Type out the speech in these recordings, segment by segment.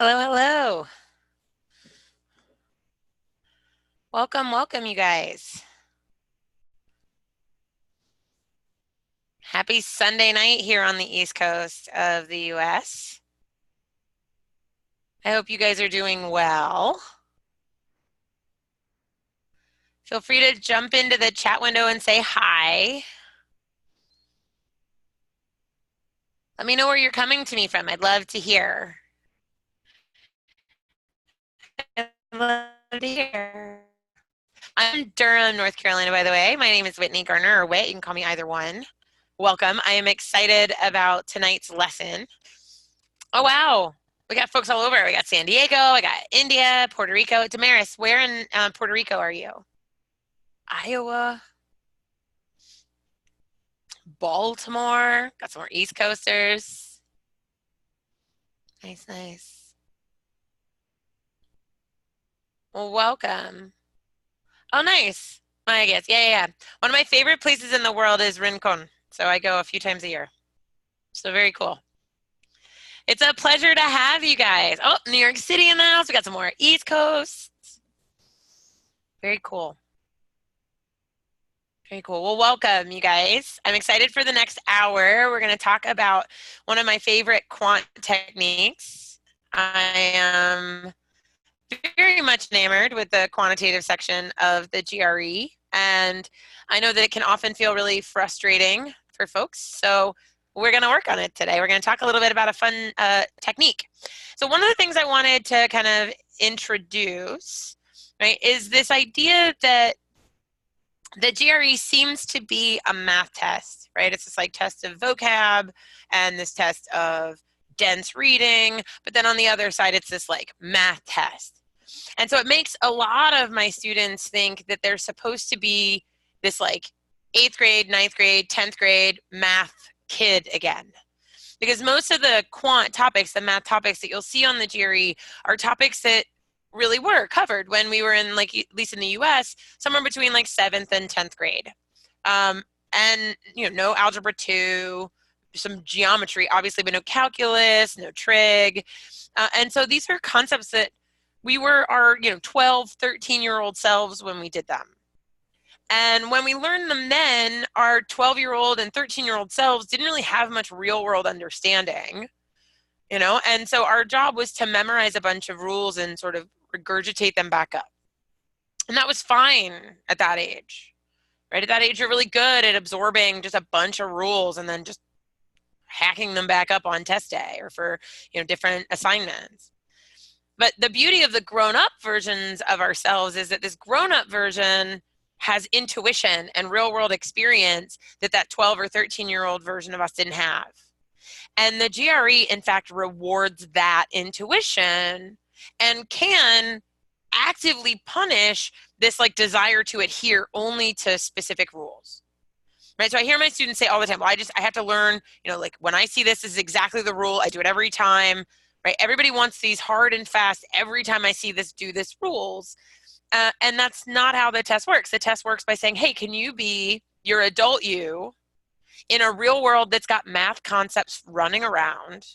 Hello, hello. Welcome, welcome, you guys. Happy Sunday night here on the East Coast of the US. I hope you guys are doing well. Feel free to jump into the chat window and say hi. Let me know where you're coming to me from. I'd love to hear. I'd love to hear. I'm in Durham, North Carolina, by the way. My name is Whitney Garner, or Whit. You can call me either one. Welcome. I am excited about tonight's lesson. Oh, wow. We got folks all over. We got San Diego, I got India, Puerto Rico. Damaris, where in Puerto Rico are you? Iowa, Baltimore. Got some more East Coasters. Nice, nice. Well, welcome. Oh, nice. I guess. Yeah, yeah, yeah. One of my favorite places in the world is Rincon. So I go a few times a year. So very cool. It's a pleasure to have you guys. Oh, New York City in the house. We got some more East Coast. Very cool. Very cool. Well, welcome, you guys. I'm excited for the next hour. We're going to talk about one of my favorite quant techniques. I am very much enamored with the quantitative section of the GRE, and I know that it can often feel really frustrating for folks. So we're going to work on it today. We're going to talk a little bit about a fun technique. So one of the things I wanted to kind of introduce, right, is this idea that the GRE seems to be a math test, right? It's this like test of vocab and this test of dense reading, but then on the other side, it's this like math test. And so it makes a lot of my students think that they're supposed to be this like eighth grade, ninth grade, 10th grade math kid again. Because most of the quant topics, the math topics that you'll see on the GRE are topics that really were covered when we were in, like, at least in the US, somewhere between like 7th and 10th grade. Um, and, no algebra 2, some geometry, obviously, but no calculus, no trig. And so these are concepts that we were our, 12, 13-year-old selves when we did them. And when we learned them then, our 12-year-old and 13-year-old selves didn't really have much real world understanding, and so our job was to memorize a bunch of rules and sort of regurgitate them back up. And that was fine at that age, right? At that age, you're really good at absorbing just a bunch of rules and then just hacking them back up on test day or for, different assignments. But the beauty of the grown-up versions of ourselves is that this grown-up version has intuition and real-world experience that 12 or 13-year-old version of us didn't have. And the GRE, in fact, rewards that intuition and can actively punish this like desire to adhere only to specific rules. Right. So I hear my students say all the time, well, I have to learn, like when I see this is exactly the rule. I do it every time. Right. Everybody wants these hard and fast. Every time I see this, do this rules. And that's not how the test works. The test works by saying, hey, can you be your adult you in a real world that's got math concepts running around?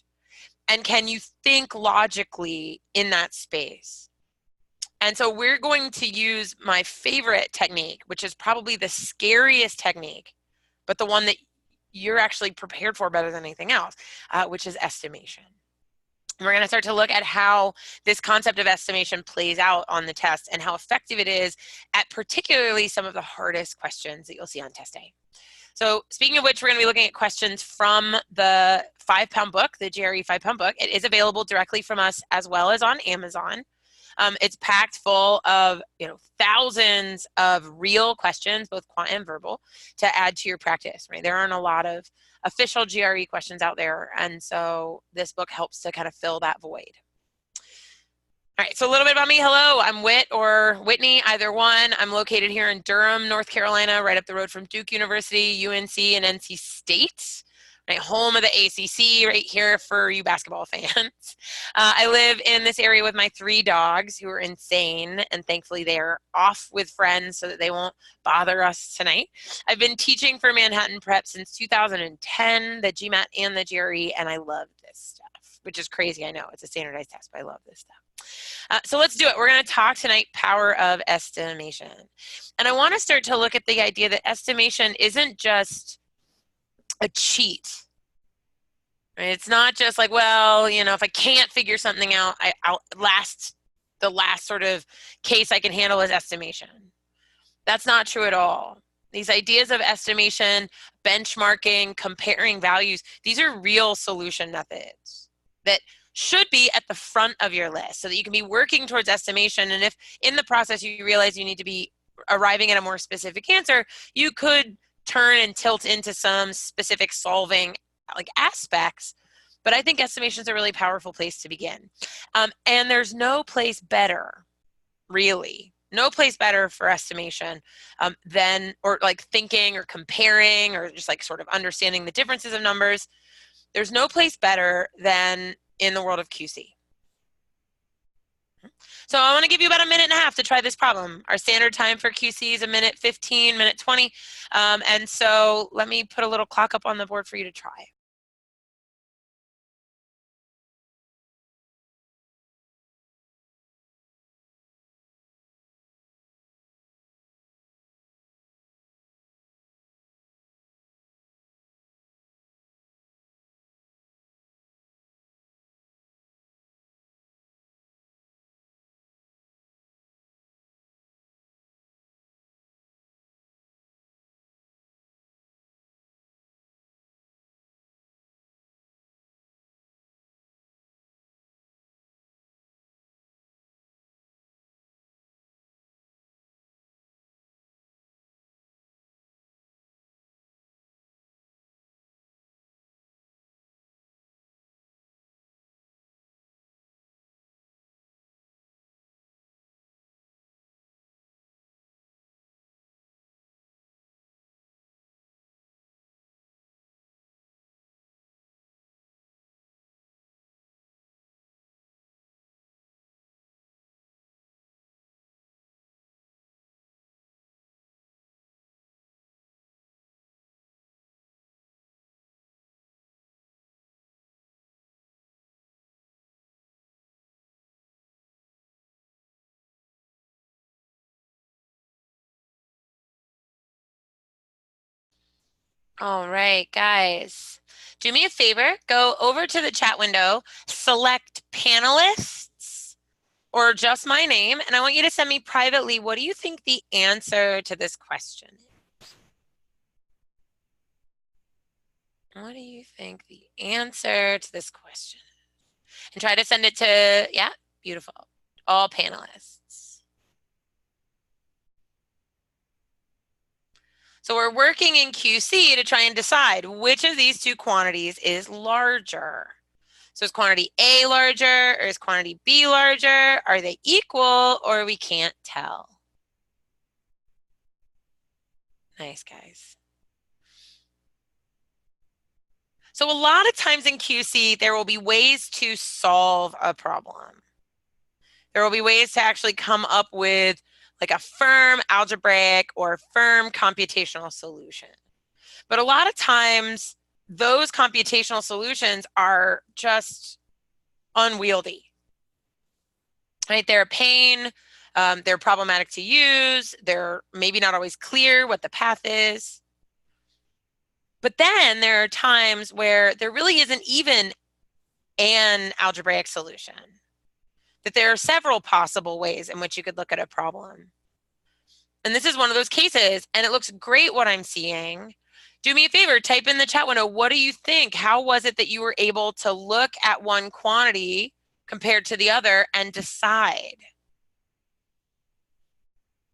And can you think logically in that space? And so we're going to use my favorite technique, which is probably the scariest technique, but the one that you're actually prepared for better than anything else, which is estimation. And we're going to start to look at how this concept of estimation plays out on the test and how effective it is at particularly some of the hardest questions that you'll see on test day. So speaking of which, we're going to be looking at questions from the 5-pound book, the GRE 5-pound book. It is available directly from us as well as on Amazon. It's packed full of thousands of real questions, both quant and verbal, to add to your practice. Right, there aren't a lot of official GRE questions out there, and so this book helps to kind of fill that void. All right, so a little bit about me. Hello, I'm Whit or Whitney, either one. I'm located here in Durham, North Carolina, right up the road from Duke University, UNC, and NC State. Right, home of the ACC, right here for you basketball fans. I live in this area with my 3 dogs who are insane, and thankfully they are off with friends so that they won't bother us tonight. I've been teaching for Manhattan Prep since 2010, the GMAT and the GRE, and I love this stuff. which is crazy. I know it's a standardized test, but I love this stuff. So let's do it. We're going to talk tonight, power of estimation. And I want to start to look at the idea that estimation isn't just a cheat. Right? It's not just like, well, you know, if I can't figure something out, the last sort of case I can handle is estimation. That's not true at all. These ideas of estimation, benchmarking, comparing values, these are real solution methods that should be at the front of your list so that you can be working towards estimation. And if in the process you realize you need to be arriving at a more specific answer, you could turn and tilt into some specific solving like aspects. But I think estimation is a really powerful place to begin. And there's no place better, really. No place better for estimation than, or like thinking or comparing or just like sort of understanding the differences of numbers. There's no place better than in the world of QC. So I want to give you about a minute and a half to try this problem. Our standard time for QC is a minute 15, minute 20. And so let me put a little clock up on the board for you to try. All right, guys, do me a favor, go over to the chat window, select panelists or just my name, and I want you to send me privately, what do you think the answer to this question is? What do you think the answer to this question is? And try to send it to, yeah, beautiful, all panelists. So we're working in QC to try and decide which of these two quantities is larger. So is quantity A larger or is quantity B larger? Are they equal or we can't tell? Nice, guys. So a lot of times in QC, there will be ways to solve a problem. There will be ways to actually come up with like a firm algebraic or firm computational solution. But a lot of times, those computational solutions are just unwieldy. Right? They're a pain. They're problematic to use. They're maybe not always clear what the path is. But then there are times where there really isn't even an algebraic solution, that there are several possible ways in which you could look at a problem. And this is one of those cases, and it looks great what I'm seeing. Do me a favor, type in the chat window, what do you think? How was it that you were able to look at one quantity compared to the other and decide?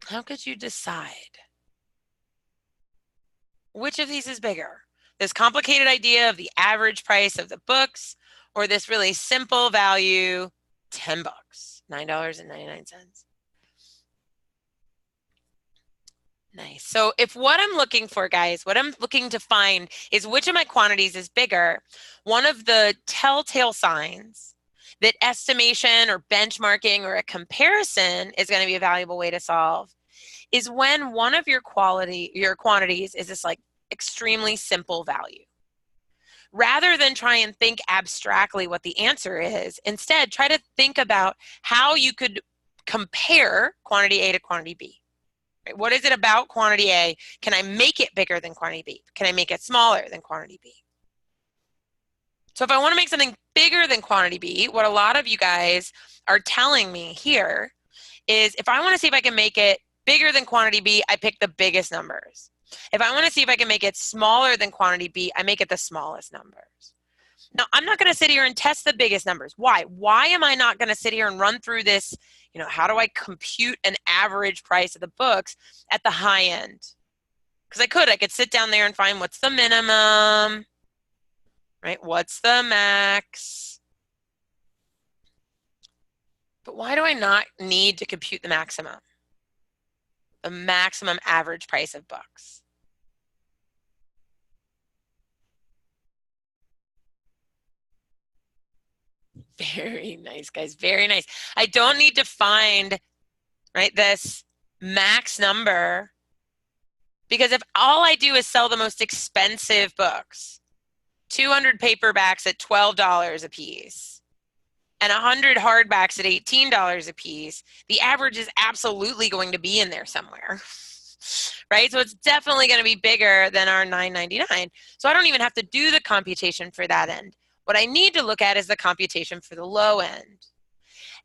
How could you decide? Which of these is bigger? This complicated idea of the average price of the books, or this really simple value, 10 bucks, $9.99. Nice. So if what I'm looking for, guys, what I'm looking to find is which of my quantities is bigger, one of the telltale signs that estimation or benchmarking or a comparison is going to be a valuable way to solve is when one of your quantities is this like extremely simple value. rather than try and think abstractly what the answer is, instead try to think about how you could compare quantity A to quantity B. Right? What is it about quantity A? Can I make it bigger than quantity B? Can I make it smaller than quantity B? So if I want to make something bigger than quantity B, what a lot of you guys are telling me here is if I want to see if I can make it bigger than quantity B, I pick the biggest numbers. If I want to see if I can make it smaller than quantity B, I make it the smallest numbers. Now, I'm not going to sit here and test the biggest numbers. Why? Why am I not going to sit here and run through this, how do I compute an average price of the books at the high end? Because I could sit down there and find what's the minimum, right? What's the max? But why do I not need to compute the maximum? The maximum average price of books. Very nice, guys. Very nice. I don't need to find, right, this max number, because if all I do is sell the most expensive books, 200 paperbacks at $12 a piece, and 100 hardbacks at $18 a piece, the average is absolutely going to be in there somewhere. Right? So it's definitely going to be bigger than our $9.99. So I don't even have to do the computation for that end. What I need to look at is the computation for the low end.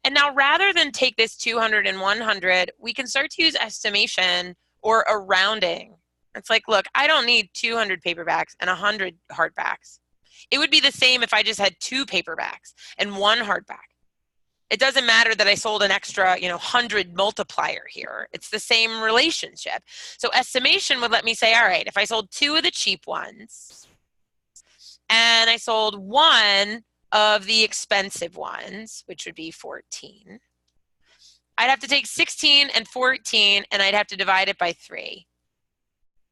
And now rather than take this 200 and 100, we can start to use estimation or a rounding. It's like, look, I don't need 200 paperbacks and 100 hardbacks. It would be the same if I just had 2 paperbacks and 1 hardback. It doesn't matter that I sold an extra, 100 multiplier here. It's the same relationship. So estimation would let me say, all right, if I sold 2 of the cheap ones and I sold 1 of the expensive ones, which would be 14, I'd have to take 16 and 14 and I'd have to divide it by 3.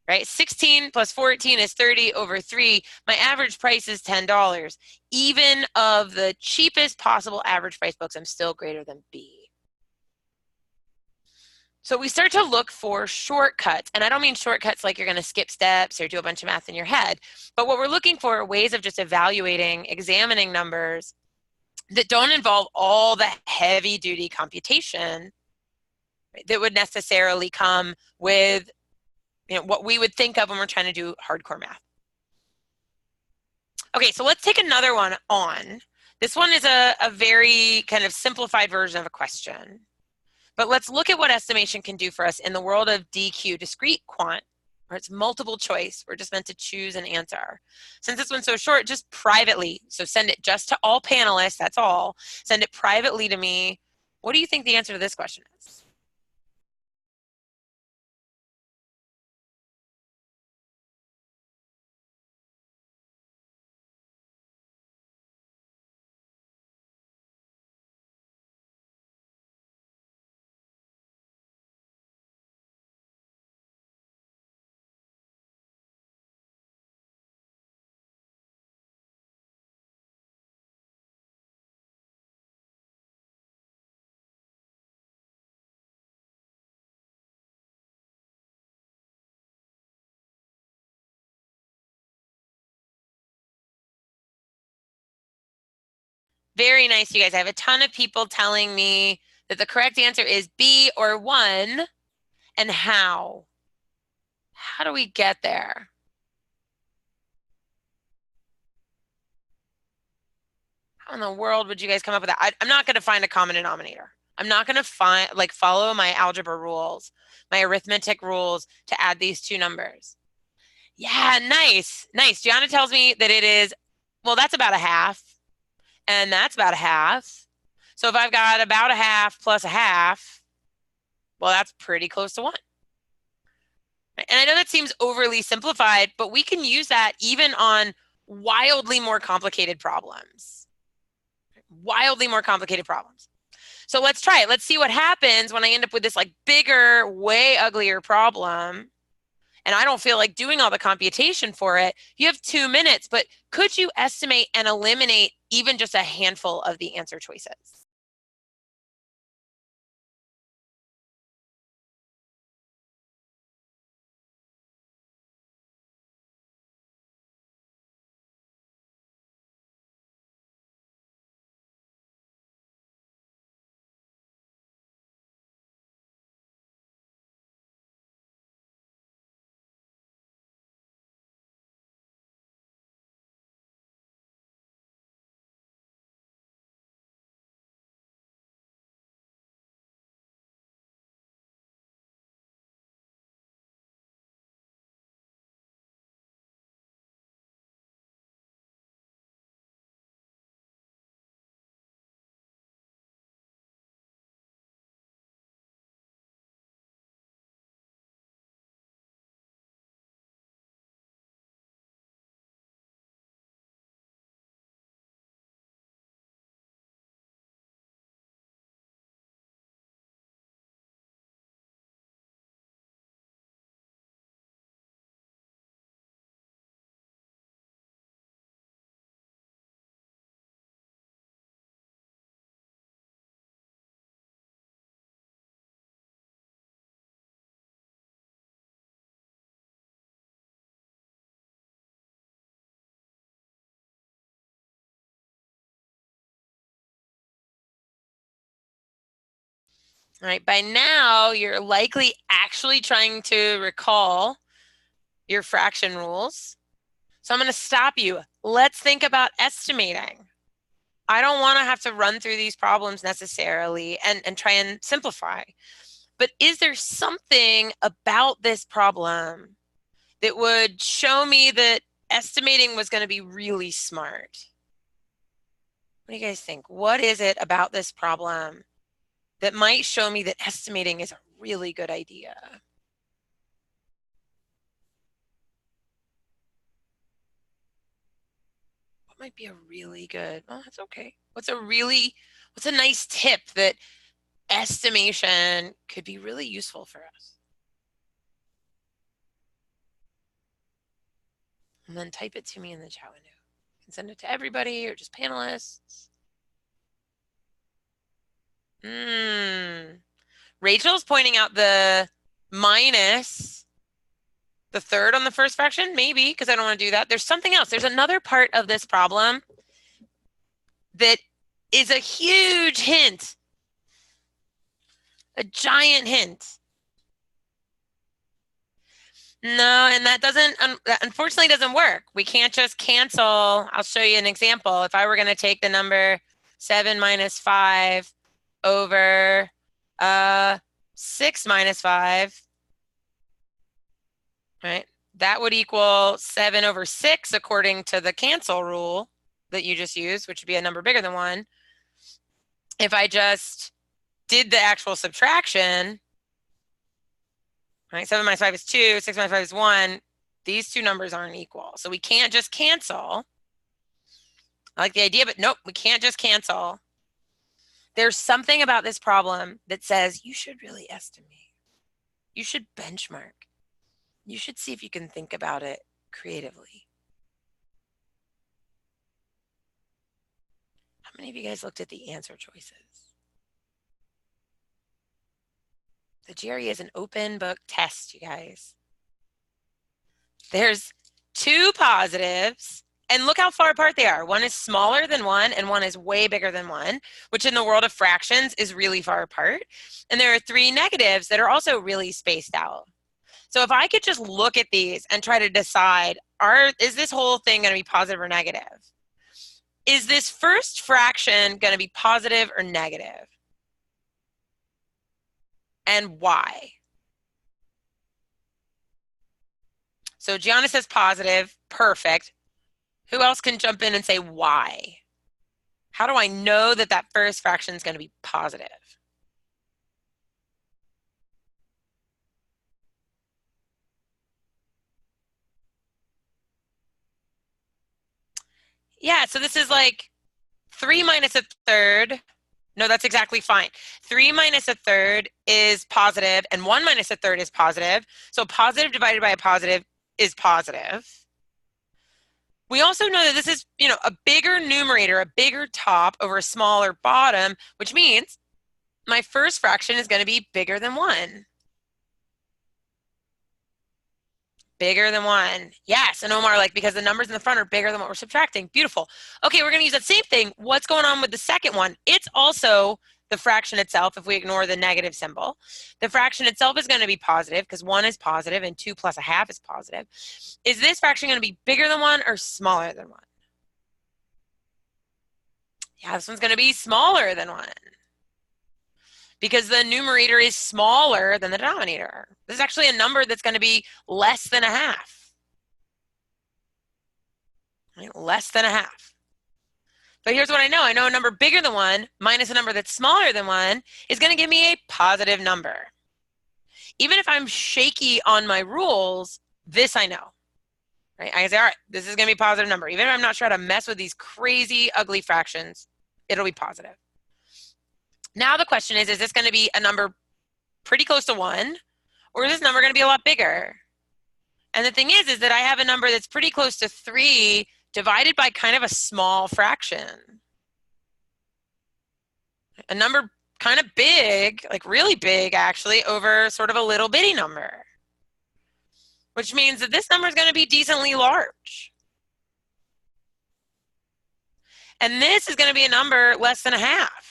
Right? 16 plus 14 is 30 over 3. My average price is $10. Even of the cheapest possible average price books, I'm still greater than B. So we start to look for shortcuts. And I don't mean shortcuts like you're going to skip steps or do a bunch of math in your head. But what we're looking for are ways of just evaluating, examining numbers that don't involve all the heavy-duty computation that would necessarily come with what we would think of when we're trying to do hardcore math. Okay, so let's take another one on. This one is a very kind of simplified version of a question. But let's look at what estimation can do for us in the world of DQ, discrete quant, where it's multiple choice. We're just meant to choose an answer. Since this one's so short, just privately, so send it just to all panelists, that's all. Send it privately to me. What do you think the answer to this question is? Very nice, you guys. I have a ton of people telling me that the correct answer is B or 1. And how? How do we get there? How in the world would you guys come up with that? I'm not going to find a common denominator. I'm not going to follow my algebra rules, my arithmetic rules to add these 2 numbers. Yeah, nice. Nice. Gianna tells me that it is, well, that's about a half. And that's about a half. So if I've got about a half plus a half, well, that's pretty close to 1. And I know that seems overly simplified, but we can use that even on wildly more complicated problems. Wildly more complicated problems. So let's try it. Let's see what happens when I end up with this like bigger, way uglier problem. And I don't feel like doing all the computation for it. You have 2 minutes, but could you estimate and eliminate even just a handful of the answer choices? All right, by now, you're likely actually trying to recall your fraction rules. So I'm going to stop you. Let's think about estimating. I don't want to have to run through these problems necessarily and try and simplify. But is there something about this problem that would show me that estimating was going to be really smart? What do you guys think? What is it about this problem that might show me that estimating is a really good idea? What might be a really good, oh, that's okay. What's a nice tip that estimation could be really useful for us? And then type it to me in the chat window. You can send it to everybody or just panelists. Rachel's pointing out the minus the third on the first fraction, maybe, because I don't want to do that. There's something else. There's another part of this problem that is a huge hint, a giant hint. No, and that unfortunately doesn't work. We can't just cancel. I'll show you an example. If I were going to take the number 7 minus 5 over 6 minus 5, right? That would equal 7 over 6 according to the cancel rule that you just used, which would be a number bigger than 1. If I just did the actual subtraction, right? 7 minus 5 is 2, 6 minus 5 is 1. These two numbers aren't equal. So we can't just cancel. I like the idea, but nope, we can't just cancel. There's something about this problem that says you should really estimate. You should benchmark. You should see if you can think about it creatively. How many of you guys looked at the answer choices? The GRE is an open book test, you guys. There's two positives, and look how far apart they are. One is smaller than 1, and one is way bigger than 1, which in the world of fractions is really far apart. And there are 3 negatives that are also really spaced out. So if I could just look at these and try to decide, is this whole thing going to be positive or negative? Is this first fraction going to be positive or negative? And why? So Gianna says positive, perfect. Who else can jump in and say why? How do I know that that first fraction is going to be positive? Yeah, so this is like 3 minus a third. No, that's exactly fine. 3 minus a third is positive, and 1 minus a third is positive. So positive divided by a positive is positive. We also know that this is, a bigger numerator, a bigger top over a smaller bottom, which means my first fraction is going to be bigger than 1. Bigger than 1. Yes, and Omar, because the numbers in the front are bigger than what we're subtracting. Beautiful. Okay, we're going to use that same thing. What's going on with the second one? It's also the fraction itself if we ignore the negative symbol. The fraction itself is going to be positive because 1 is positive and 2 plus a half is positive. Is this fraction going to be bigger than 1 or smaller than 1? Yeah, this one's going to be smaller than 1 because the numerator is smaller than the denominator. This is actually a number that's going to be less than a half. Right? Less than a half. But here's what I know. I know a number bigger than 1 minus a number that's smaller than 1 is going to give me a positive number. Even if I'm shaky on my rules, this I know. Right? I can say, all right, this is going to be a positive number. Even if I'm not sure how to mess with these crazy, ugly fractions, it'll be positive. Now the question is this going to be a number pretty close to 1, or is this number going to be a lot bigger? And the thing is that I have a number that's pretty close to 3 divided by kind of a small fraction. A number kind of big, like really big actually, over sort of a little bitty number. Which means that this number is going to be decently large. And this is going to be a number less than a half.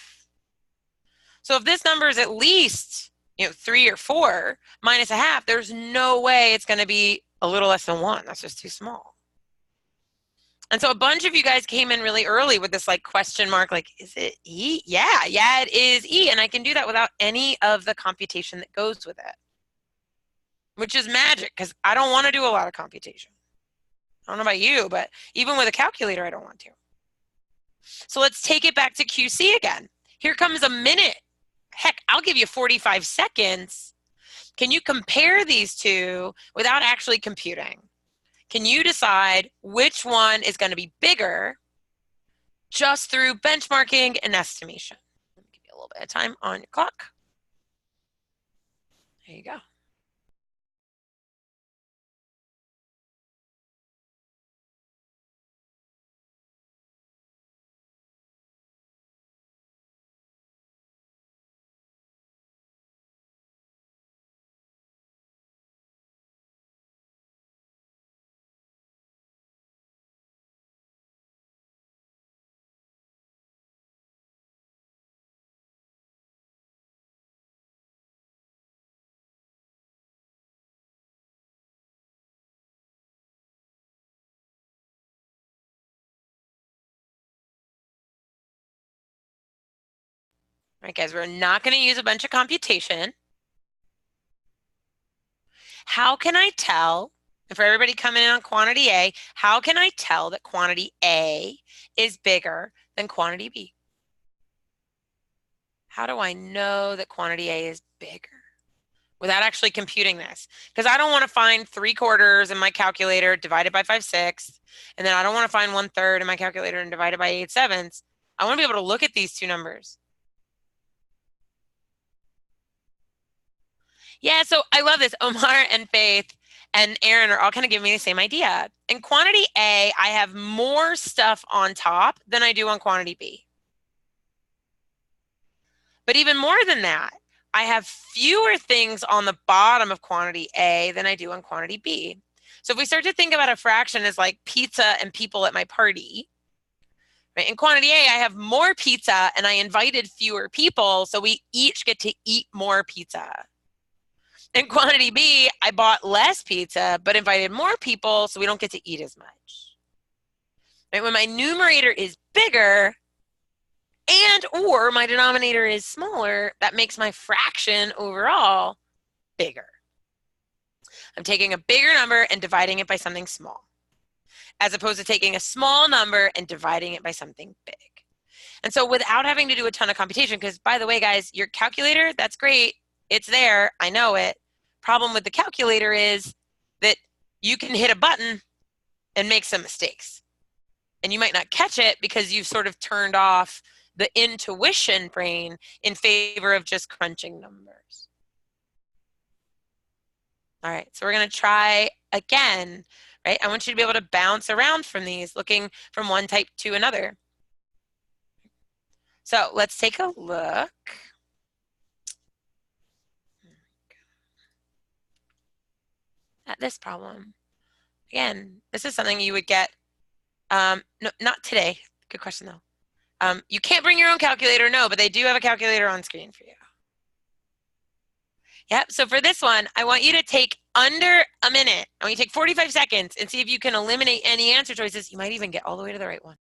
So if this number is at least 3 or 4 minus a half, there's no way it's going to be a little less than 1. That's just too small. And so a bunch of you guys came in really early with this like question mark, like, is it E? Yeah, it is E. And I can do that without any of the computation that goes with it, which is magic because I don't want to do a lot of computation. I don't know about you, but even with a calculator, I don't want to. So let's take it back to QC again. Here comes a minute. Heck, I'll give you 45 seconds. Can you compare these two without actually computing? Can you decide which one is going to be bigger just through benchmarking and estimation? Let me give you a little bit of time on your clock. There you go. All right, guys, we're not going to use a bunch of computation. How can I tell, and for everybody coming in on quantity A, how can I tell that quantity A is bigger than quantity B? How do I know that quantity A is bigger without actually computing this? Because I don't want to find 3/4 in my calculator divided by 5/6, and then I don't want to find 1/3 in my calculator and divided by 8/7. I want to be able to look at these two numbers. Yeah, so I love this. Omar and Faith and Aaron are all kind of giving me the same idea. In quantity A, I have more stuff on top than I do on quantity B. But even more than that, I have fewer things on the bottom of quantity A than I do on quantity B. So if we start to think about a fraction as like pizza and people at my party, right? In quantity A, I have more pizza and I invited fewer people, so we each get to eat more pizza. In quantity B, I bought less pizza, but invited more people, so we don't get to eat as much. Right? When my numerator is bigger and or my denominator is smaller, that makes my fraction overall bigger. I'm taking a bigger number and dividing it by something small, as opposed to taking a small number and dividing it by something big. And so without having to do a ton of computation, because by the way, guys, your calculator, that's great. It's there. I know it. Problem with the calculator is that you can hit a button and make some mistakes. And you might not catch it because you've sort of turned off the intuition brain in favor of just crunching numbers. All right, so we're going to try again, right? I want you to be able to bounce around from these, looking from one type to another. So let's take a look. At this problem. Again, this is something you would get, no, not today. Good question though. You can't bring your own calculator, no, but they do have a calculator on screen for you. Yep, so for this one, I want you to take under a minute. I want you to take 45 seconds and see if you can eliminate any answer choices. You might even get all the way to the right one.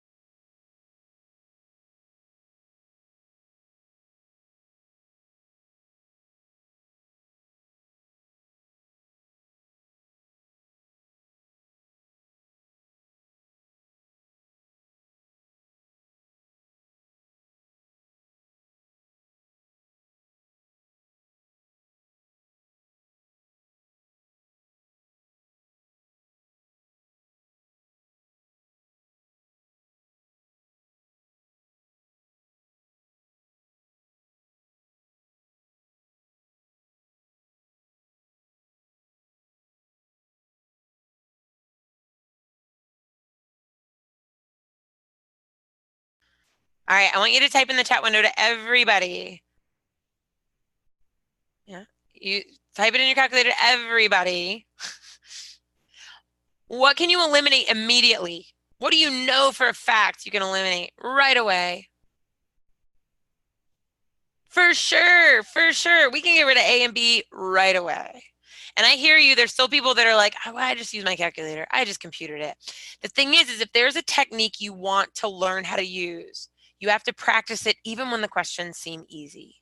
All right, I want you to type in the chat window to everybody. Yeah, you type it in your calculator to everybody. What can you eliminate immediately? What do you know for a fact you can eliminate right away? For sure, for sure. We can get rid of A and B right away. And I hear you, there's still people that are like, oh, I just use my calculator. I just computed it. The thing is if there's a technique you want to learn how to use, you have to practice it even when the questions seem easy.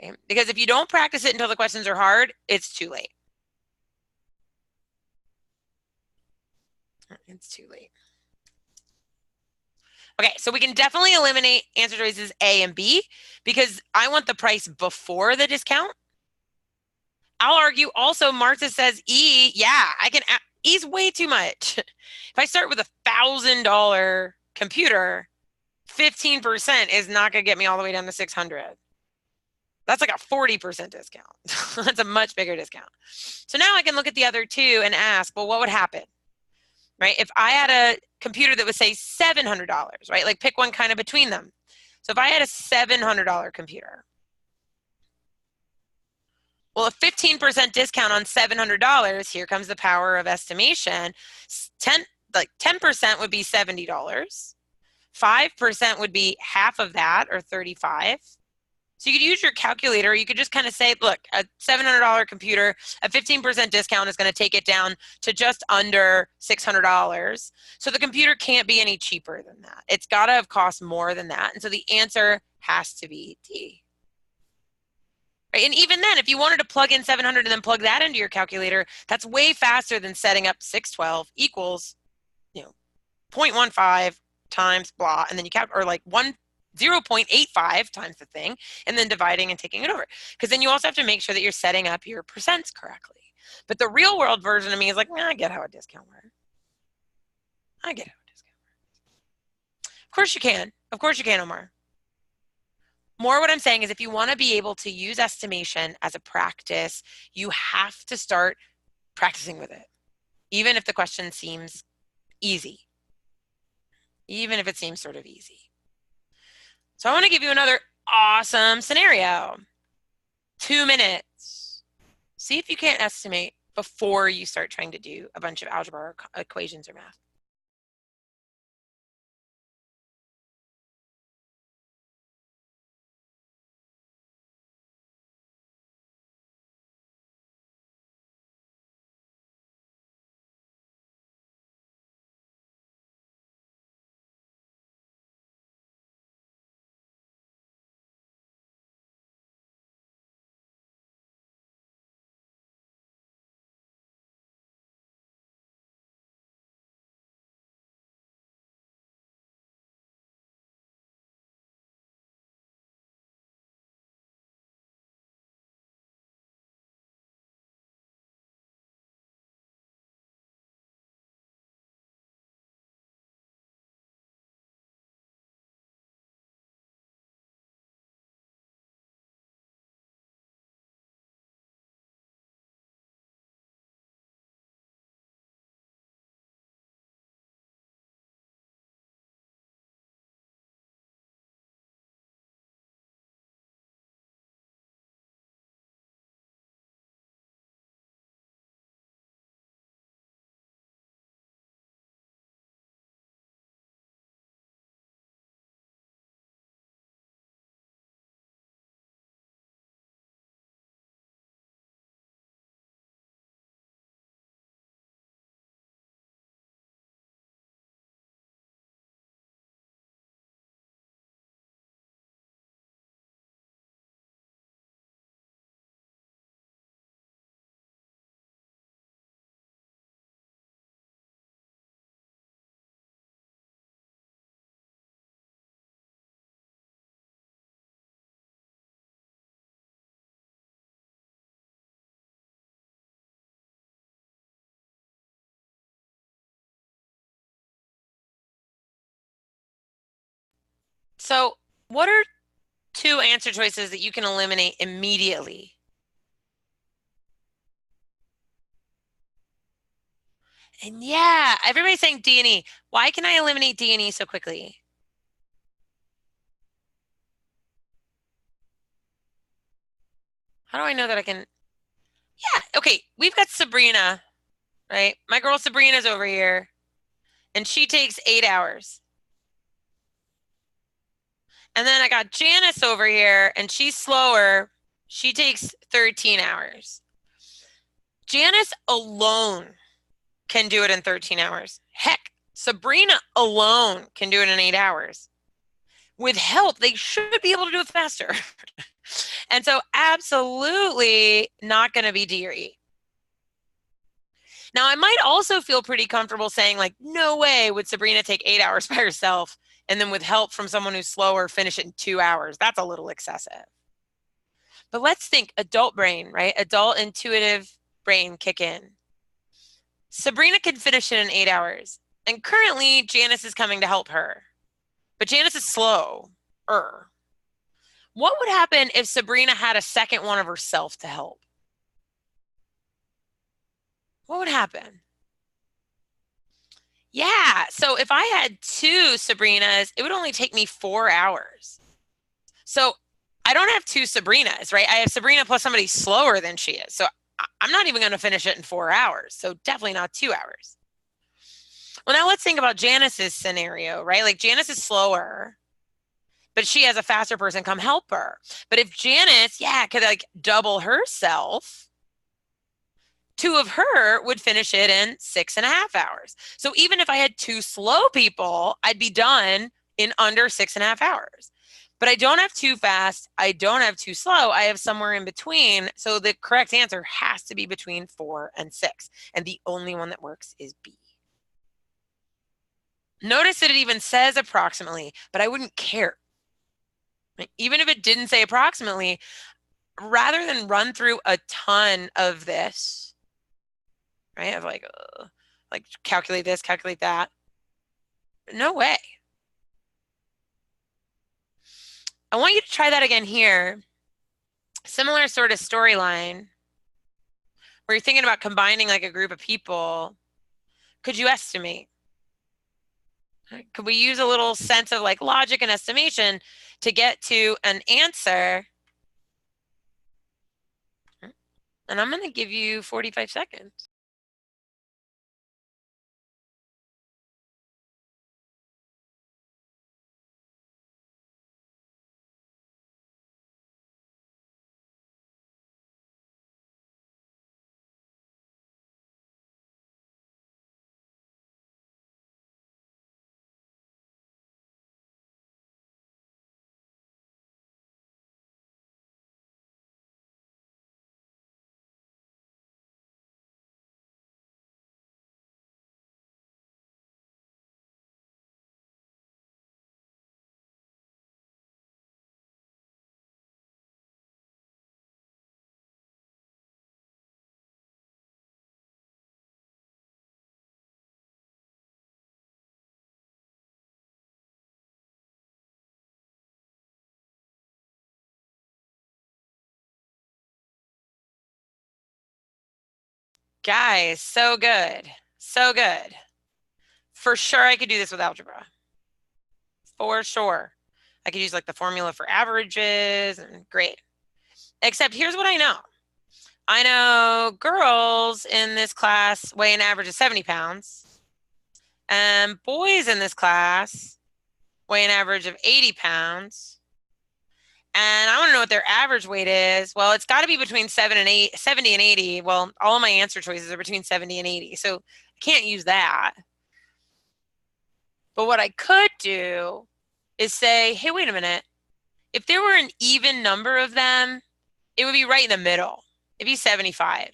Okay? Because if you don't practice it until the questions are hard, it's too late. It's too late. Okay, so we can definitely eliminate answer choices A and B because I want the price before the discount. I'll argue also Martha says E, yeah, I can, E's way too much. If I start with $1,000 computer, 15% is not going to get me all the way down to 600. That's like a 40% discount. That's a much bigger discount. So now I can look at the other two and ask, well, what would happen? Right? If I had a computer that was say $700, right? Like pick one kind of between them. So if I had a $700 computer, well, a 15% discount on $700, here comes the power of estimation. 10% would be $70. 5% would be half of that, or 35. So you could use your calculator. You could just kind of say, look, a $700 computer, a 15% discount is going to take it down to just under $600. So the computer can't be any cheaper than that. It's got to have cost more than that. And so the answer has to be D. Right? And even then, if you wanted to plug in 700 and then plug that into your calculator, that's way faster than setting up 612 equals, 0.15 times blah, and then you or like 0.85 times the thing, and then dividing and taking it over. Because then you also have to make sure that you're setting up your percents correctly. But the real world version of me is like, I get how a discount works. I get how a discount works. Of course you can. Of course you can, Omar. More what I'm saying is if you want to be able to use estimation as a practice, you have to start practicing with it, even if the question seems easy, even if it seems sort of easy. So I want to give you another awesome scenario. 2 minutes. See if you can't estimate before you start trying to do a bunch of algebra or equations or math. So what are two answer choices that you can eliminate immediately? And yeah, everybody's saying D and E. Why can I eliminate D and E so quickly? How do I know that I can? Yeah, okay, we've got Sabrina, right? My girl Sabrina's over here, and she takes 8 hours. And then I got Janice over here, and she's slower. She takes 13 hours. Janice alone can do it in 13 hours. Heck, Sabrina alone can do it in 8 hours. With help, they should be able to do it faster. And so absolutely not going to be D or E. Now, I might also feel pretty comfortable saying, like, no way would Sabrina take 8 hours by herself and then with help from someone who's slower, finish it in 2 hours. That's a little excessive. But let's think adult brain, right? Adult intuitive brain kick in. Sabrina can finish it in 8 hours. And currently, Janice is coming to help her. But Janice is slow. What would happen if Sabrina had a second one of herself to help? What would happen? Yeah, so if I had 2 Sabrinas, it would only take me 4 hours. So I don't have 2 Sabrinas, right? I have Sabrina plus somebody slower than she is. So I'm not even going to finish it in 4 hours. So definitely not 2 hours. Well, now let's think about Janice's scenario, right? Like Janice is slower, but she has a faster person come help her. But if Janice, could like double herself, 2 of her would finish it in 6.5 hours. So even if I had 2 slow people, I'd be done in under 6.5 hours. But I don't have 2 fast. I don't have 2 slow. I have somewhere in between. So the correct answer has to be between 4 and 6. And the only one that works is B. Notice that it even says approximately, but I wouldn't care. Even if it didn't say approximately, rather than run through a ton of this, right? Of like calculate this, calculate that. No way. I want you to try that again here. Similar sort of storyline where you're thinking about combining like a group of people. Could you estimate? Could we use a little sense of like logic and estimation to get to an answer? And I'm going to give you 45 seconds. Guys, so good. So good. For sure, I could do this with algebra. For sure. I could use like the formula for averages and great. Except here's what I know. I know girls in this class weigh an average of 70 pounds, and boys in this class weigh an average of 80 pounds. And I want to know what their average weight is. Well, it's got to be between 70 and 80. Well, all of my answer choices are between 70 and 80. So I can't use that. But what I could do is say, hey, wait a minute. If there were an even number of them, it would be right in the middle. It'd be 75.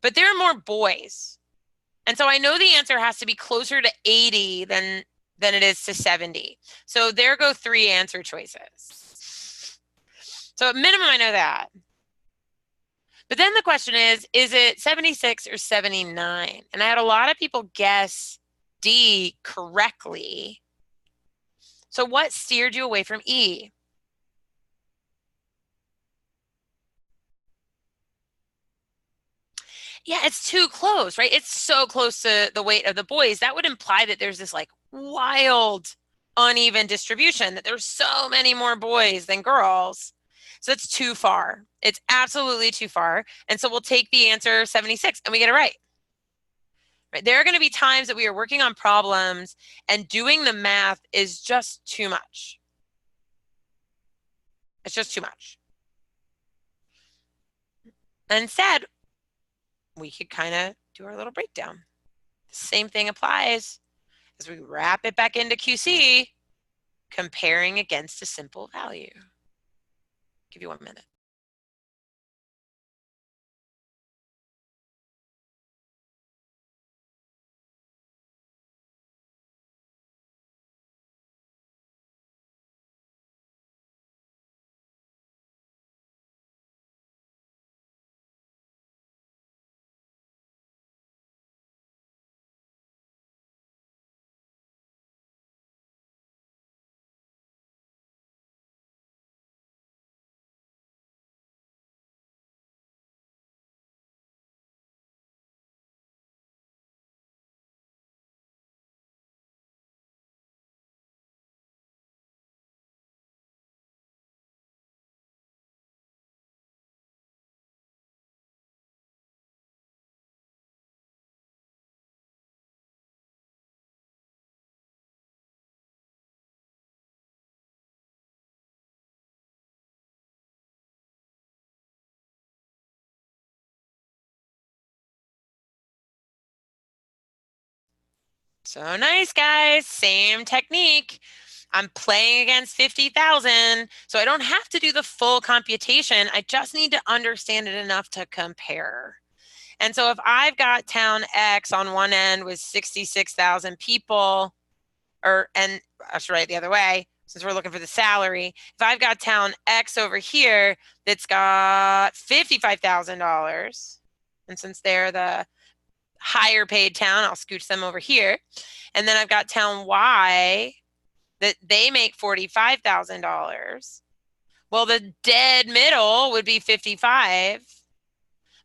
But there are more boys. And so I know the answer has to be closer to 80 than it is to 70. So there go 3 answer choices. So at minimum, I know that. But then the question is it 76 or 79? And I had a lot of people guess D correctly. So what steered you away from E? Yeah, it's too close, right? It's so close to the weight of the boys. That would imply that there's this like wild uneven distribution, that there's so many more boys than girls. So it's too far. It's absolutely too far. And so we'll take the answer 76 and we get it right. Right? There are going to be times that we are working on problems and doing the math is just too much. It's just too much. Instead, we could kind of do our little breakdown. The same thing applies as we wrap it back into QC, comparing against a simple value. Give you 1 minute. So nice, guys. Same technique. I'm playing against 50,000, so I don't have to do the full computation. I just need to understand it enough to compare. And so if I've got town X on one end with 66,000 people, and I should write it the other way, since we're looking for the salary. If I've got town X over here that's got $55,000, and since they're the higher paid town, I'll scooch them over here. And then I've got town Y that they make $45,000. Well, the dead middle would be 55.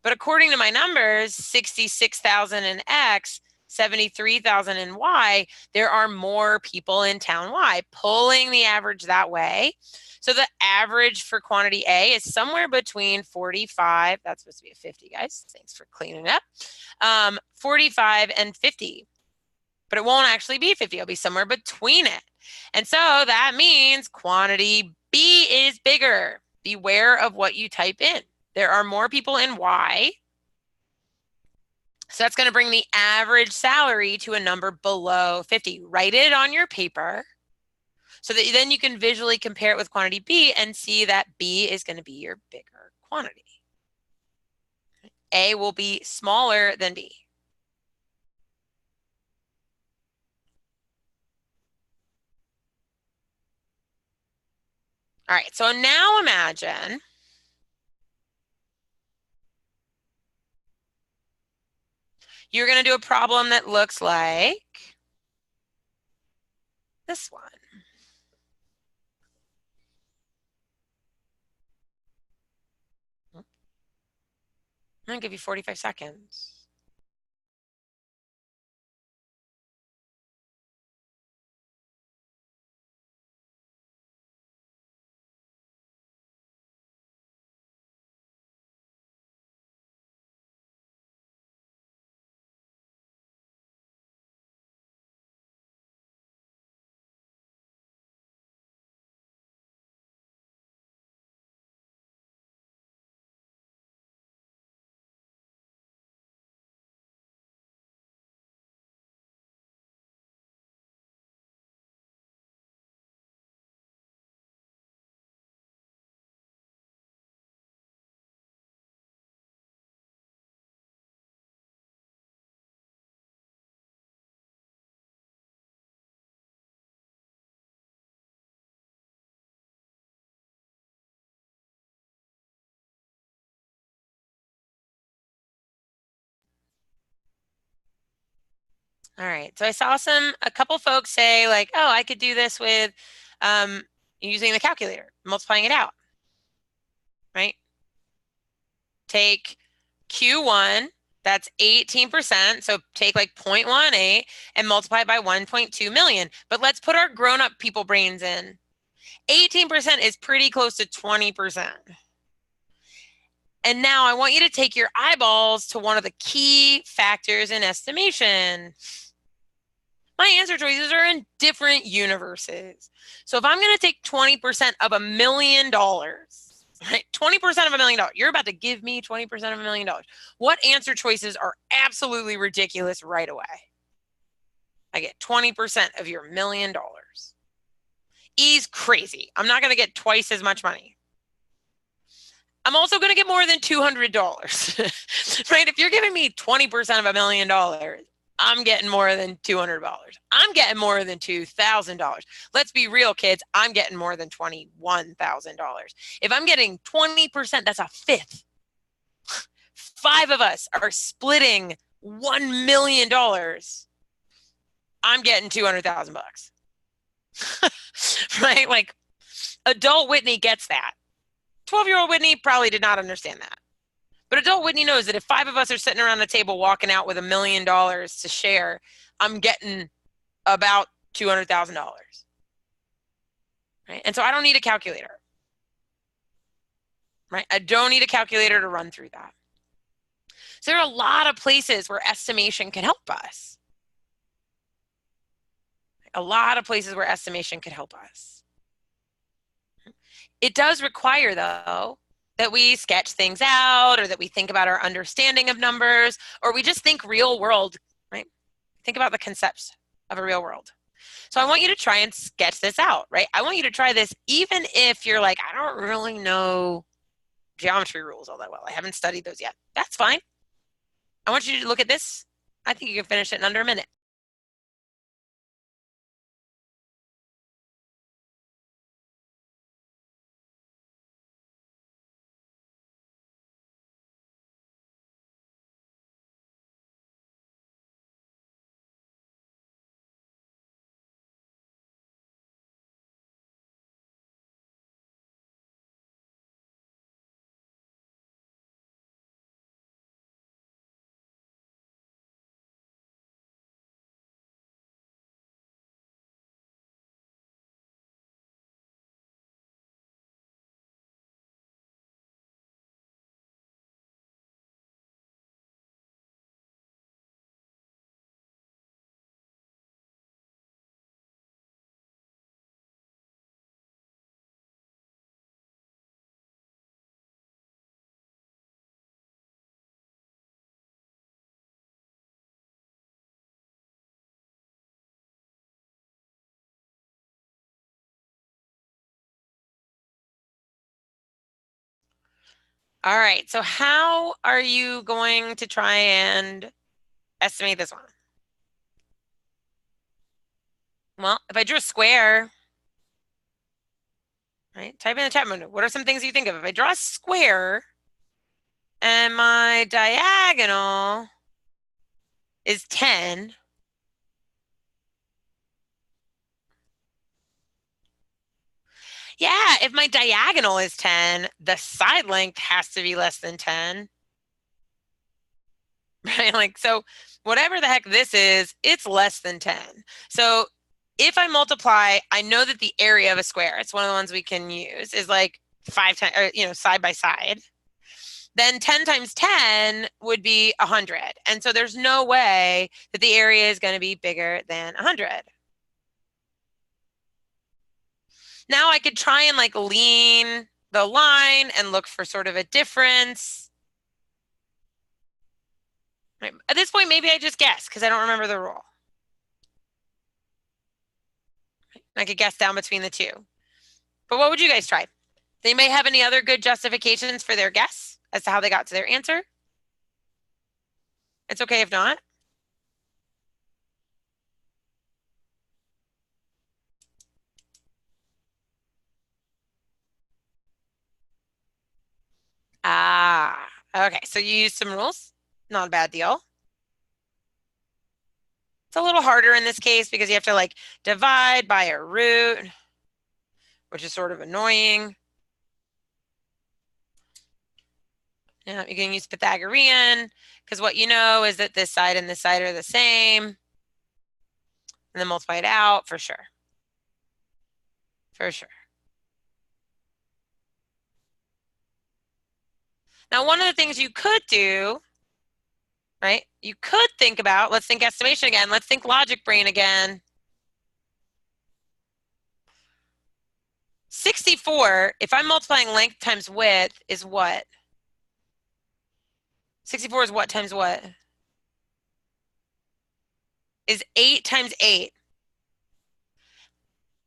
But according to my numbers, 66,000 in X, 73,000 in Y, there are more people in town Y, pulling the average that way. So the average for quantity A is somewhere between 45, that's supposed to be a 50, guys. Thanks for cleaning it up. 45 and 50. But it won't actually be 50, it'll be somewhere between it. And so that means quantity B is bigger. Beware of what you type in. There are more people in Y. So that's going to bring the average salary to a number below 50. Write it on your paper so that then you can visually compare it with quantity B and see that B is going to be your bigger quantity. A will be smaller than B. All right, so now imagine you're going to do a problem that looks like this one. I'm going to give you 45 seconds. All right, so I saw a couple folks say like, oh, I could do this with using the calculator, multiplying it out, right? Take Q1, that's 18%, so take like 0.18 and multiply by 1.2 million. But let's put our grown-up people brains in. 18% is pretty close to 20%. And now I want you to take your eyeballs to one of the key factors in estimation, my answer choices are in different universes. So if I'm going to take 20% of $1 million, right? 20% of $1 million, you're about to give me 20% of $1 million. What answer choices are absolutely ridiculous right away? I get 20% of your $1 million. E's crazy. I'm not going to get twice as much money. I'm also going to get more than $200, right? If you're giving me 20% of $1 million, I'm getting more than $200. I'm getting more than $2,000. Let's be real, kids. I'm getting more than $21,000. If I'm getting 20%, that's a fifth. 5 of us are splitting $1 million. I'm getting 200,000 bucks. Right? Like, adult Whitney gets that. 12-year-old Whitney probably did not understand that. But adult Whitney knows that if 5 of us are sitting around the table walking out with $1 million to share, I'm getting about $200,000. Right? And so I don't need a calculator. Right? I don't need a calculator to run through that. So there are a lot of places where estimation can help us. A lot of places where estimation could help us. It does require, though, that we sketch things out, or that we think about our understanding of numbers, or we just think real world, right? Think about the concepts of a real world. So I want you to try and sketch this out, right? I want you to try this even if you're like, I don't really know geometry rules all that well. I haven't studied those yet. That's fine. I want you to look at this. I think you can finish it in under a minute. All right, so how are you going to try and estimate this one? Well, if I drew a square, right, type in the chat window. What are some things you think of? If I draw a square and my diagonal is 10, yeah, if my diagonal is 10, the side length has to be less than 10. Right? Like, so whatever the heck this is, it's less than 10. So if I multiply, I know that the area of a square, it's one of the ones we can use, is like 5 times, or, side by side. Then 10 times 10 would be 100. And so there's no way that the area is going to be bigger than 100. Now I could try and like lean the line and look for sort of a difference. Right? At this point, maybe I just guess because I don't remember the rule. I could guess down between the two. But what would you guys try? They may have any other good justifications for their guess as to how they got to their answer. It's okay if not. Ah, okay. So you use some rules. Not a bad deal. It's a little harder in this case because you have to like divide by a root, which is sort of annoying. Yeah, you can use Pythagorean because what you know is that this side and this side are the same. And then multiply it out for sure. For sure. Now, one of the things you could do right? You could think about, let's think estimation again. Let's think logic brain again. 64, if I'm multiplying length times width, is what? 64 is what times what? Is 8 times 8.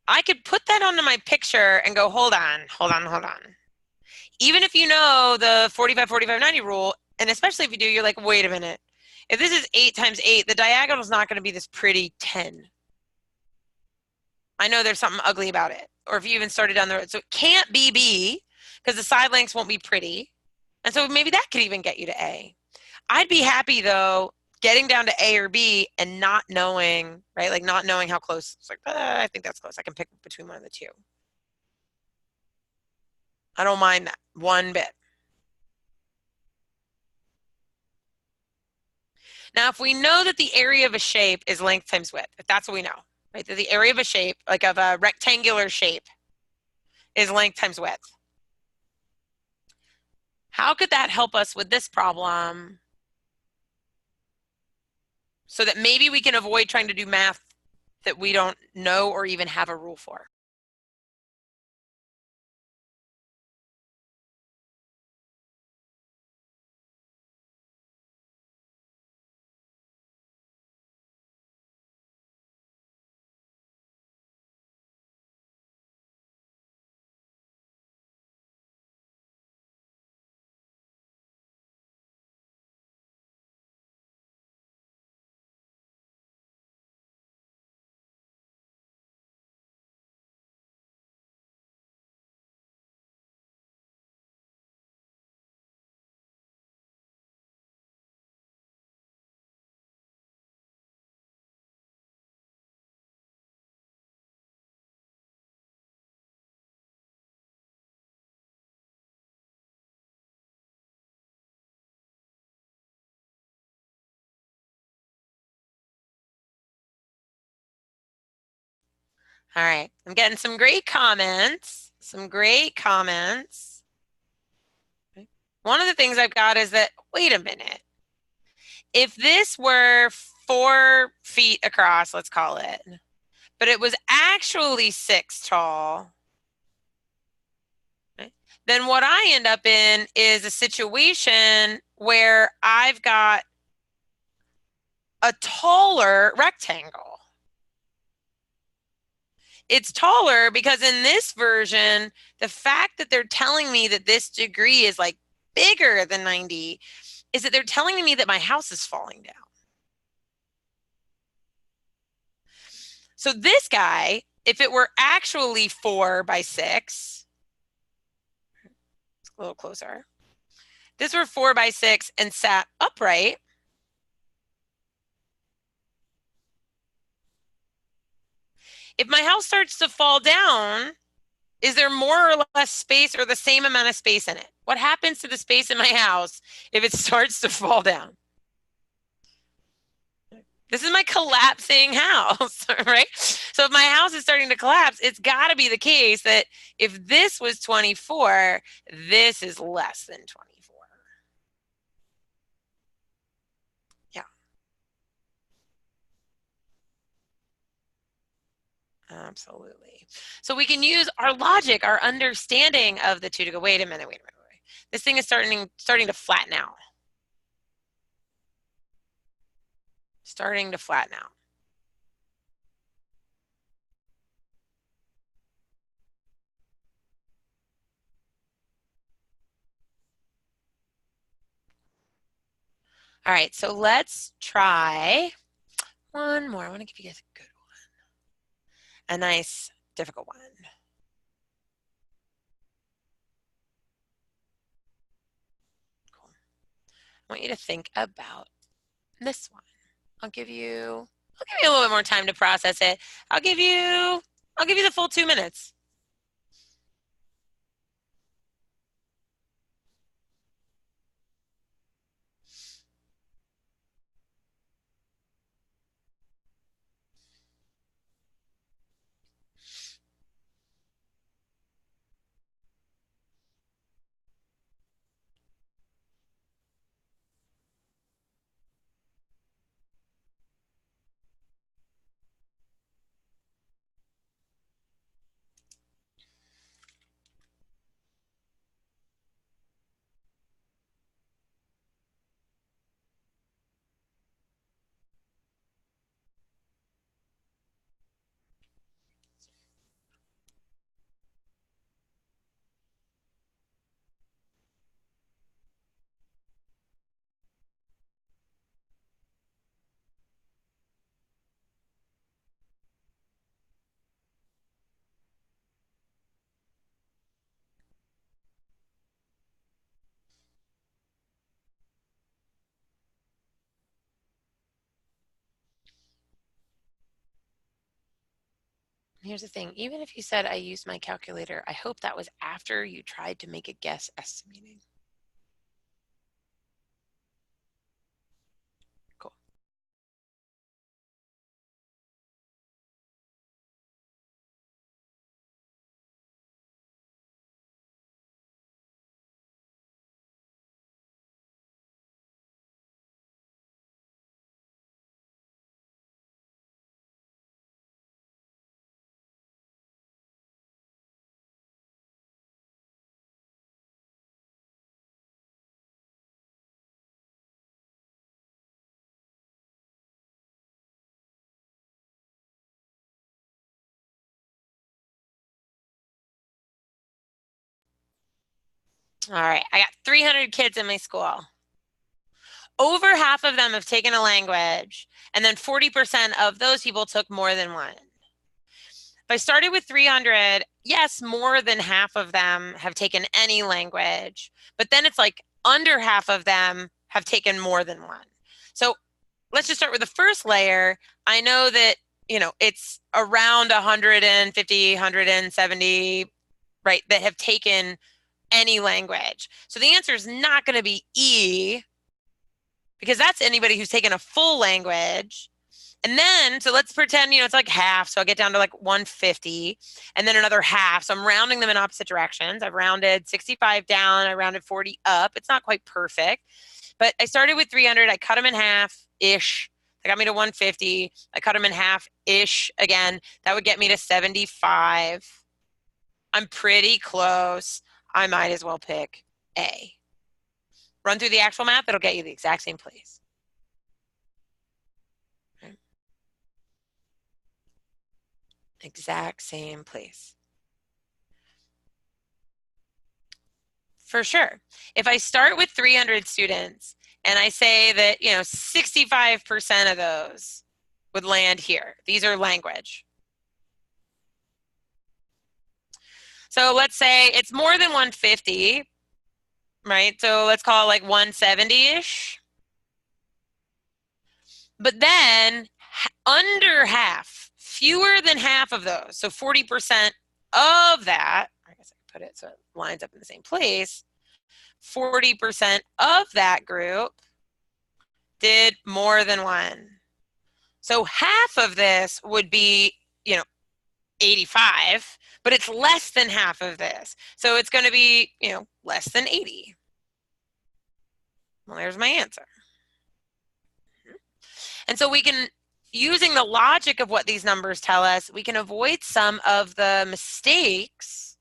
I could put that onto my picture and go, hold on, hold on, hold on. Even if you know the 45, 45, 90 rule, and especially if you do, you're like, wait a minute. If this is 8 times 8, the diagonal is not going to be this pretty 10. I know there's something ugly about it. Or if you even started down the road. So it can't be B because the side lengths won't be pretty. And so maybe that could even get you to A. I'd be happy, though, getting down to A or B and not knowing, right? Like not knowing how close. It's like, I think that's close. I can pick between one of the two. I don't mind that one bit. Now, if we know that the area of a shape is length times width, if that's what we know, right? That the area of a shape, like of a rectangular shape, is length times width. How could that help us with this problem so that maybe we can avoid trying to do math that we don't know or even have a rule for? All right, I'm getting some great comments. Some great comments. One of the things I've got is that, wait a minute. If this were 4 feet across, let's call it, but it was actually 6 tall, right, then what I end up in is a situation where I've got a taller rectangle. It's taller because in this version, the fact that they're telling me that this degree is like bigger than 90 is that they're telling me that my house is falling down. So this guy, if it were actually 4 by 6, it's a little closer. This were 4 by 6 and sat upright. If my house starts to fall down, is there more or less space or the same amount of space in it? What happens to the space in my house if it starts to fall down? This is my collapsing house, right? So if my house is starting to collapse, it's got to be the case that if this was 24, this is less than 24. Yeah. Absolutely. So we can use our logic, our understanding of the two to go, wait a minute, wait a minute. This thing is starting to flatten out. Starting to flatten out. All right, so let's try one more. I want to give you guys a good one. A nice, difficult one. Cool. I want you to think about this one. I'll give you a little bit more time to process it. I'll give you the full 2 minutes. Here's the thing, even if you said I used my calculator, I hope that was after you tried to make a guess estimating. Cool. All right, I got 300 kids in my school. Over half of them have taken a language, and then 40% of those people took more than one. If I started with 300, yes, more than half of them have taken any language, but then it's like under half of them have taken more than one. So let's just start with the first layer. I know that, it's around 150, 170, right, that have taken any language. So the answer is not going to be E, because that's anybody who's taken a full language. And then, so let's pretend, it's like half. So I'll get down to like 150 and then another half. So I'm rounding them in opposite directions. I've rounded 65 down. I rounded 40 up. It's not quite perfect, but I started with 300. I cut them in half-ish. That got me to 150. I cut them in half-ish again. That would get me to 75. I'm pretty close. I might as well pick A. Run through the actual math. It'll get you the exact same place. Exact same place. For sure. If I start with 300 students and I say that, 65% of those would land here. These are language. So let's say it's more than 150, right? So let's call it like 170-ish. But then under half, fewer than half of those, so 40% of that, I guess I can put it so it lines up in the same place, 40% of that group did more than one. So half of this would be, 85, but it's less than half of this. So it's going to be, less than 80. Well, there's my answer. And so we can, using the logic of what these numbers tell us, we can avoid some of the mistakes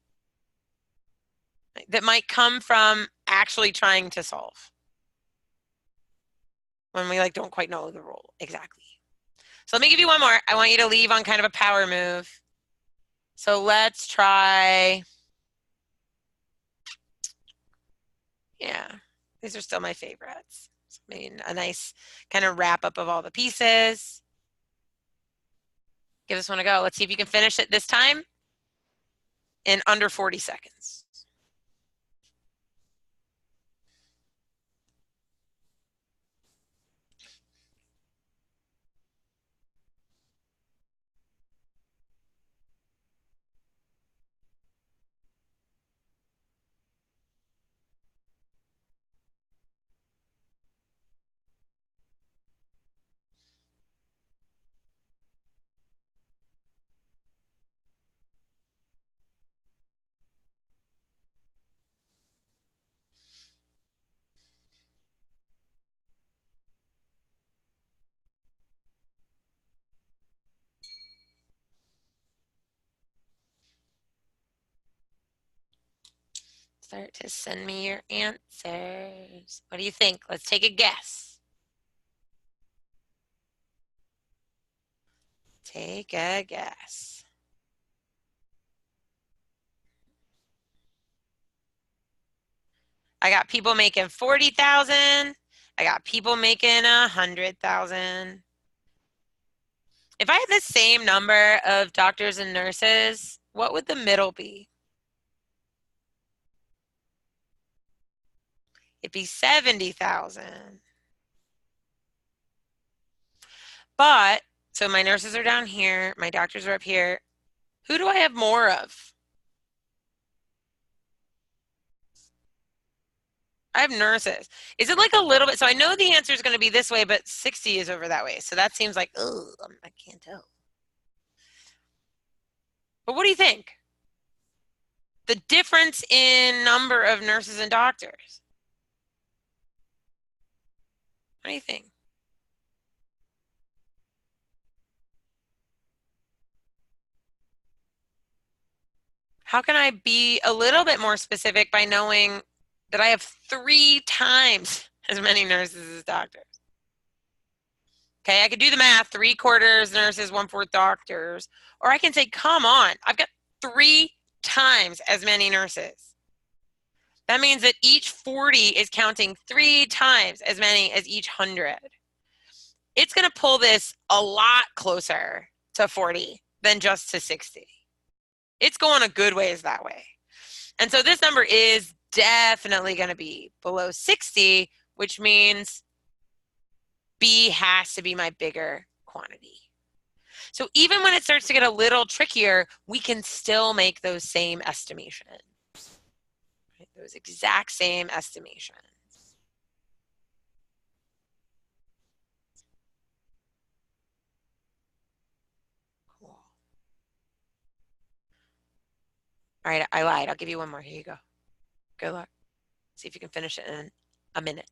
that might come from actually trying to solve when we don't quite know the rule exactly. So let me give you one more. I want you to leave on kind of a power move. So let's try, yeah, these are still my favorites. So maybe a nice kind of wrap up of all the pieces. Give this one a go. Let's see if you can finish it this time in under 40 seconds. Start to send me your answers. What do you think? Let's take a guess. Take a guess. I got people making 40,000. I got people making 100,000. If I had the same number of doctors and nurses, what would the middle be? It'd be 70,000. But, so my nurses are down here, my doctors are up here. Who do I have more of? I have nurses. Is it like a little bit? So I know the answer is going to be this way, but 60 is over that way. So that seems like, oh, I can't tell. But what do you think? The difference in number of nurses and doctors. What do you think? How can I be a little bit more specific by knowing that I have 3 times as many nurses as doctors? Okay, I could do the math, 3/4 nurses, 1/4 doctors. Or I can say, come on, I've got 3 times as many nurses. That means that each 40 is counting 3 times as many as each 100. It's going to pull this a lot closer to 40 than just to 60. It's going a good ways that way. And so this number is definitely going to be below 60, which means B has to be my bigger quantity. So even when it starts to get a little trickier, we can still make those same estimations, right? Those exact same estimations. Cool. All right, I lied. I'll give you one more. Here you go. Good luck. See if you can finish it in a minute.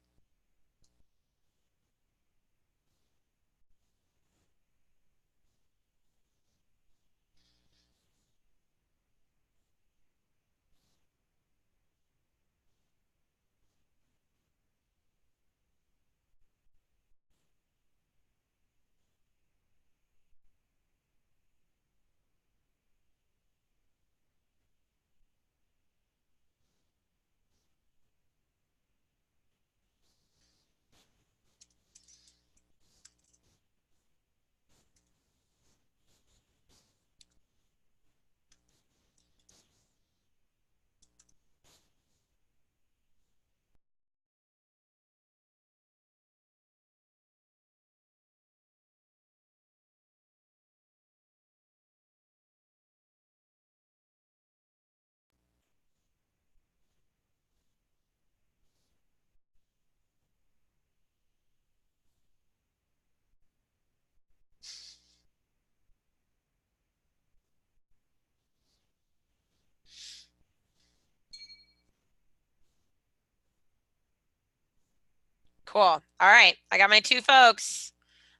Cool. All right, I got my 2 folks.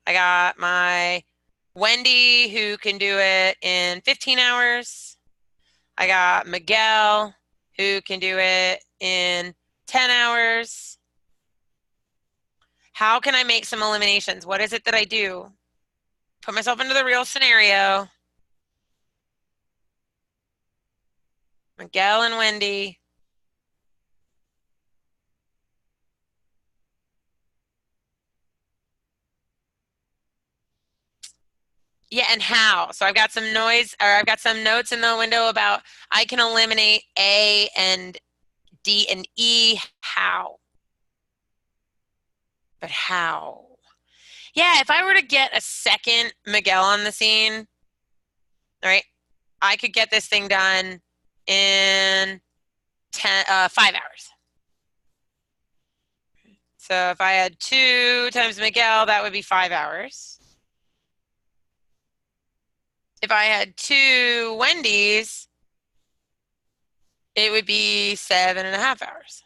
I got my Wendy, who can do it in 15 hours. I got Miguel, who can do it in 10 hours. How can I make some eliminations? What is it that I do? Put myself into the real scenario. Miguel and Wendy. Yeah, and how? So I've got some noise, or I've got some notes in the window about I can eliminate A and D and E. How? But how? Yeah, if I were to get a second Miguel on the scene, all right, I could get this thing done in 5 hours. So if I had 2 times Miguel, that would be 5 hours. If I had 2 Wendy's, it would be 7.5 hours.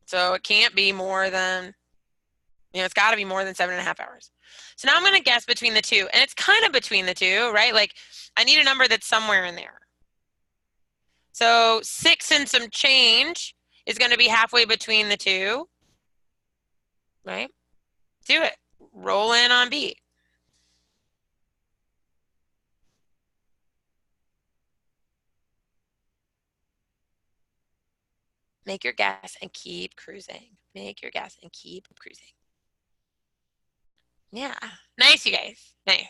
So it can't be more than, it's got to be more than 7.5 hours. So now I'm going to guess between the two. And it's kind of between the two, right? Like I need a number that's somewhere in there. So 6 and some change is going to be halfway between the two, right? Do it. Roll in on B. Make your guess and keep cruising. Make your guess and keep cruising. Yeah. Nice, you guys. Nice.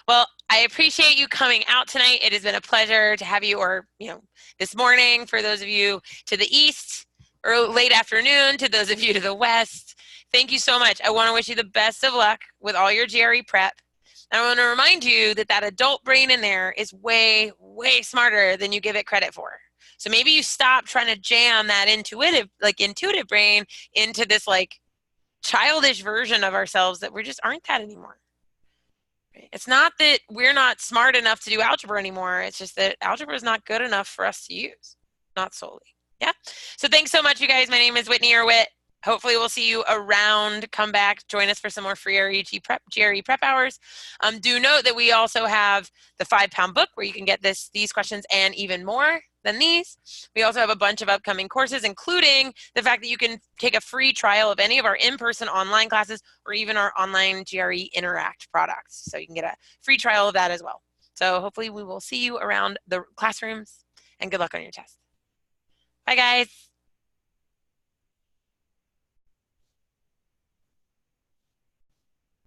Well, I appreciate you coming out tonight. It has been a pleasure to have you, or, this morning for those of you to the east, or late afternoon to those of you to the west. Thank you so much. I want to wish you the best of luck with all your GRE prep. And I want to remind you that that adult brain in there is way, way smarter than you give it credit for. So maybe you stop trying to jam that intuitive brain into this like childish version of ourselves that we just aren't that anymore. It's not that we're not smart enough to do algebra anymore. It's just that algebra is not good enough for us to use, not solely. Yeah. So thanks so much, you guys. My name is Whitney or Whit. Hopefully we'll see you around. Come back, join us for some more free GRE prep hours. Do note that we also have the 5-pound book where you can get these questions and even more than these. We also have a bunch of upcoming courses, including the fact that you can take a free trial of any of our in-person online classes or even our online GRE Interact products. So you can get a free trial of that as well. So hopefully we will see you around the classrooms, and good luck on your test. Bye, guys.